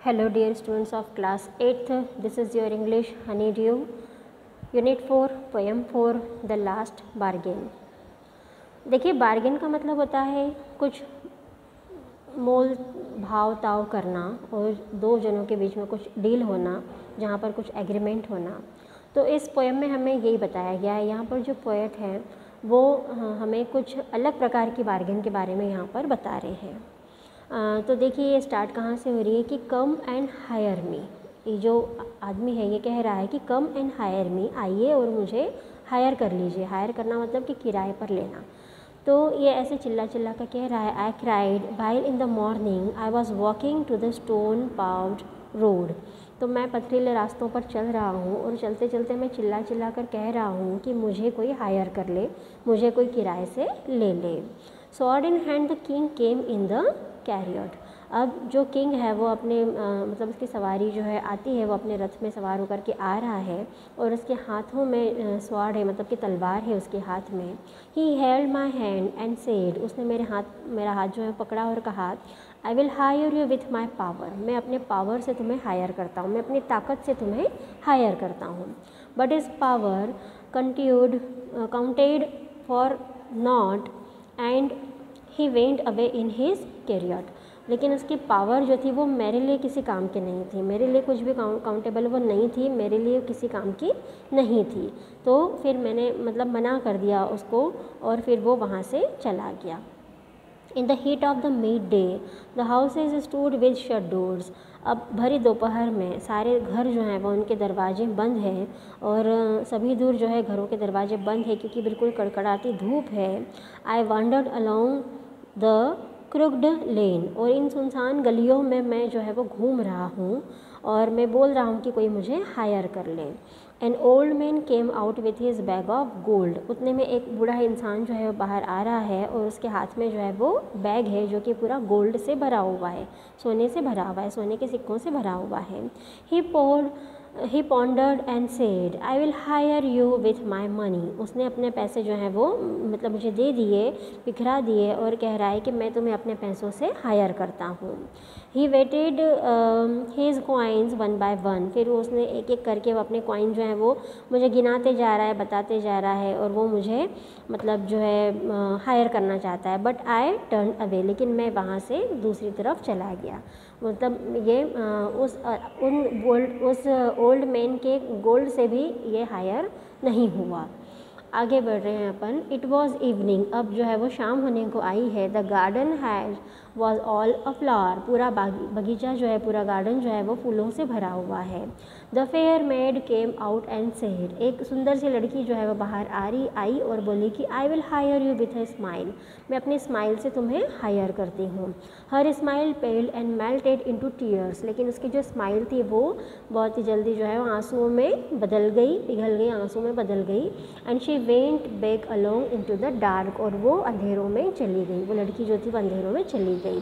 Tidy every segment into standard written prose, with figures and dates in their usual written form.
Hello dear students of class 8th, this is your English Honeydew, Unit 4, Poem 4, The Last Bargain। देखिए bargain का मतलब होता है कुछ मोल भाव ताव करना और दो जनों के बीच में कुछ डील होना, जहाँ पर कुछ एग्रीमेंट होना। तो इस पोएम में हमें यही बताया गया है। यहाँ पर जो पोएट है वो हमें कुछ अलग प्रकार की बार्गेन के बारे में यहाँ पर बता रहे हैं। तो देखिए ये स्टार्ट कहाँ से हो रही है कि कम एंड हायर मी। ये जो आदमी है ये कह रहा है कि कम एंड हायर मी, आइए और मुझे हायर कर लीजिए। हायर करना मतलब कि किराए पर लेना। तो ये ऐसे चिल्ला चिल्ला कर कह रहा है, I cried while in the morning I was walking to the stone paved road. तो मैं पथरीले रास्तों पर चल रहा हूँ और चलते चलते मैं चिल्ला चिल्ला कर कह रहा हूँ कि मुझे कोई हायर कर ले, मुझे कोई किराए से ले ले। Sword in hand the king came in the chariot. अब जो किंग है वो अपने मतलब उसकी सवारी जो है आती है, वो अपने रथ में सवार होकर के आ रहा है और उसके हाथों में स्वॉर्ड है, मतलब कि तलवार है उसके हाथ में। He held my hand and said, उसने मेरा हाथ जो है पकड़ा और कहा, आई will hire you with my power, मैं अपने पावर से तुम्हें हायर करता हूँ, मैं अपनी ताकत से तुम्हें हायर करता हूँ। But is power counted for not and he went away in his chariot. लेकिन उसकी पावर जो थी वो मेरे लिए किसी काम की नहीं थी, मेरे लिए कुछ भी काउंटेबल वो नहीं थी, मेरे लिए किसी काम की नहीं थी। तो फिर मैंने मतलब मना कर दिया उसको और फिर वो वहाँ से चला गया। In the heat of the mid day the houses stood with shut doors. अब भरी दोपहर में सारे घर जो हैं वो उनके दरवाजे बंद हैं और सभी दूर जो है घरों के दरवाजे बंद है क्योंकि बिल्कुल कड़कड़ाती धूप है। I wandered along the crooked lane, और इन सुनसान गलियों में मैं जो है वो घूम रहा हूँ और मैं बोल रहा हूँ कि कोई मुझे हायर कर ले। An old man came out with his bag of gold. उतने में एक बूढ़ा इंसान जो है वो बाहर आ रहा है और उसके हाथ में जो है वो बैग है जो कि पूरा गोल्ड से भरा हुआ है, सोने से भरा हुआ है, सोने के सिक्कों से भरा हुआ है। He pondered and said, I will hire you with my money. उसने अपने पैसे जो हैं वो मतलब मुझे दे दिए, बिखरा दिए और कह रहा है कि मैं तुम्हें अपने पैसों से हायर करता हूँ। He waited his coins one by one. फिर उसने एक एक करके वो अपने कॉइन जो हैं वो मुझे गिनाते जा रहा है, बताते जा रहा है और वो मुझे मतलब जो है हायर करना चाहता है। बट आई टर्न अवे, लेकिन मैं वहाँ से दूसरी तरफ चला गया। मतलब ये उस ओल्ड मैन के गोल्ड से भी ये हायर नहीं हुआ। आगे बढ़ रहे हैं अपन। इट वॉज इवनिंग, अब जो है वो शाम होने को आई है। The garden has was all a flower, पूरा बगीचा जो है, पूरा गार्डन जो है वो फूलों से भरा हुआ है। The fair made came out and said, एक सुंदर सी लड़की जो है वो बाहर आई और बोली कि आई will hire you with a smile, मैं अपनी स्माइल से तुम्हें हायर करती हूँ। Her smile पेल्ड and melted into tears, लेकिन उसकी जो स्माइल थी वो बहुत ही जल्दी जो है वो आंसुओं में बदल गई, पिघल गई, आंसू में बदल गई। And she went back along into the dark, और वो अंधेरों में चली गई, वो लड़की जो थी वो अंधेरों में चली गई।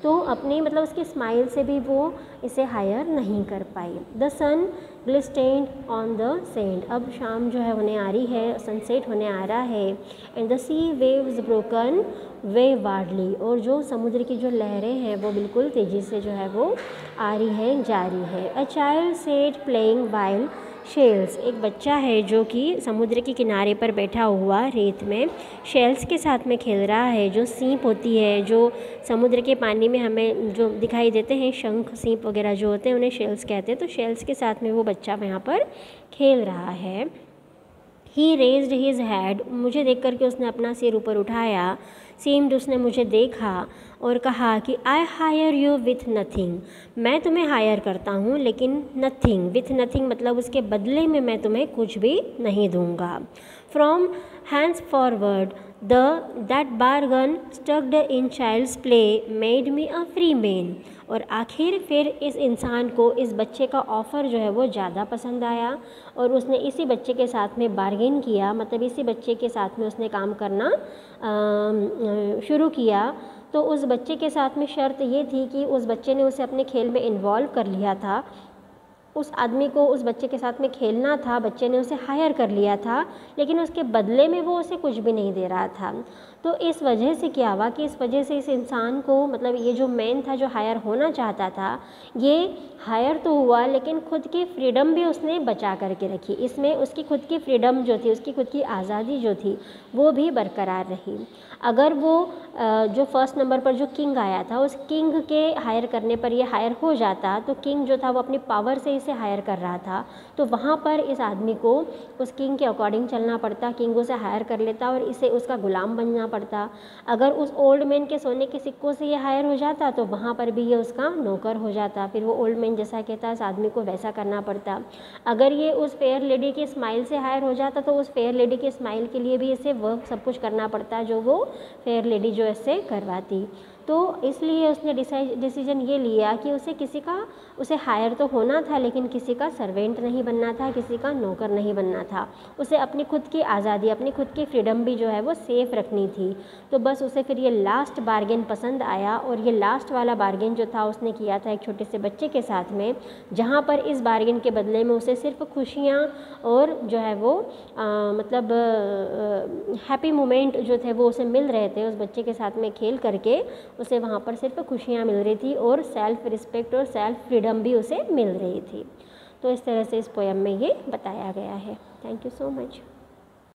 तो अपनी मतलब उसकी स्माइल से भी वो इसे हायर नहीं कर पाई। The sun glistened on the sand, अब शाम जो है होने आ रही है, सनसेट होने आ रहा है। And the sea waves broken waywardly, और जो समुद्र की जो लहरें हैं वो बिल्कुल तेज़ी से जो है वो आ रही है, जा रही है। A child set playing while shells, एक बच्चा है जो कि समुद्र के किनारे पर बैठा हुआ रेत में शेल्स के साथ में खेल रहा है। जो सीप होती है, जो समुद्र के पानी में हमें जो दिखाई देते हैं, शंख सीप वगैरह जो होते हैं उन्हें शेल्स कहते हैं। तो शेल्स के साथ में वो बच्चा यहाँ पर खेल रहा है। ही रेज्ड हिज हैड, मुझे देख कर के उसने अपना सिर ऊपर उठाया। सीम्ड, उसने मुझे देखा और कहा कि I hire you with nothing, मैं तुम्हें हायर करता हूँ लेकिन नथिंग, विथ नथिंग मतलब उसके बदले में मैं तुम्हें कुछ भी नहीं दूँगा। From hands forward that bargain stuck in child's play made me a free man, और आखिर फिर इस इंसान को इस बच्चे का ऑफ़र जो है वो ज़्यादा पसंद आया और उसने इसी बच्चे के साथ में बार्गेन किया, मतलब इसी बच्चे के साथ में उसने काम करना शुरू किया। तो उस बच्चे के साथ में शर्त ये थी कि उस बच्चे ने उसे अपने खेल में इन्वॉल्व कर लिया था उस आदमी को उस बच्चे के साथ में खेलना था, बच्चे ने उसे हायर कर लिया था, लेकिन उसके बदले में वो उसे कुछ भी नहीं दे रहा था। तो इस वजह से क्या हुआ कि इस वजह से इस इंसान को, मतलब ये जो मैन था जो हायर होना चाहता था, ये हायर तो हुआ लेकिन खुद की फ्रीडम भी उसने बचा करके रखी। इसमें उसकी खुद की फ्रीडम जो थी, उसकी खुद की आज़ादी जो थी वो भी बरकरार रही। अगर वो जो फर्स्ट नंबर पर जो किंग आया था, उस किंग के हायर करने पर ये हायर हो जाता, तो किंग जो था वो अपनी पावर से इसे हायर कर रहा था, तो वहाँ पर इस आदमी को उस किंग के अकॉर्डिंग चलना पड़ता, किंग उसे हायर कर लेता और इसे उसका गुलाम बनना पड़ता। अगर उस ओल्ड मैन के सोने के सिक्कों से ये हायर हो जाता तो वहाँ पर भी ये उसका नौकर हो जाता, फिर वो ओल्ड मैन जैसा कहता इस आदमी को वैसा करना पड़ता। अगर ये उस फेयर लेडी की स्माइल से हायर हो जाता तो उस फेयर लेडी की स्माइल के लिए भी इसे वर्क सब कुछ करना पड़ता जो वो फेयर लेडी जो इससे करवाती। तो इसलिए उसने डिसीजन ये लिया कि उसे हायर तो होना था लेकिन किसी का सर्वेंट नहीं बनना था, किसी का नौकर नहीं बनना था। उसे अपनी खुद की आज़ादी, अपनी खुद की फ्रीडम भी जो है वो सेफ रखनी थी। तो बस उसे फिर ये लास्ट बार्गेन पसंद आया और ये लास्ट वाला बार्गेन जो था उसने किया था एक छोटे से बच्चे के साथ में, जहाँ पर इस बार्गेन के बदले में उसे सिर्फ खुशियाँ और जो है वो मतलब हैप्पी मोमेंट जो थे वो उसे मिल रहे थे। उस बच्चे के साथ में खेल करके उसे वहाँ पर सिर्फ खुशियाँ मिल रही थी और सेल्फ रिस्पेक्ट और सेल्फ फ्रीडम भी उसे मिल रही थी। तो इस तरह से इस पोएम में ये बताया गया है। Thank you so much.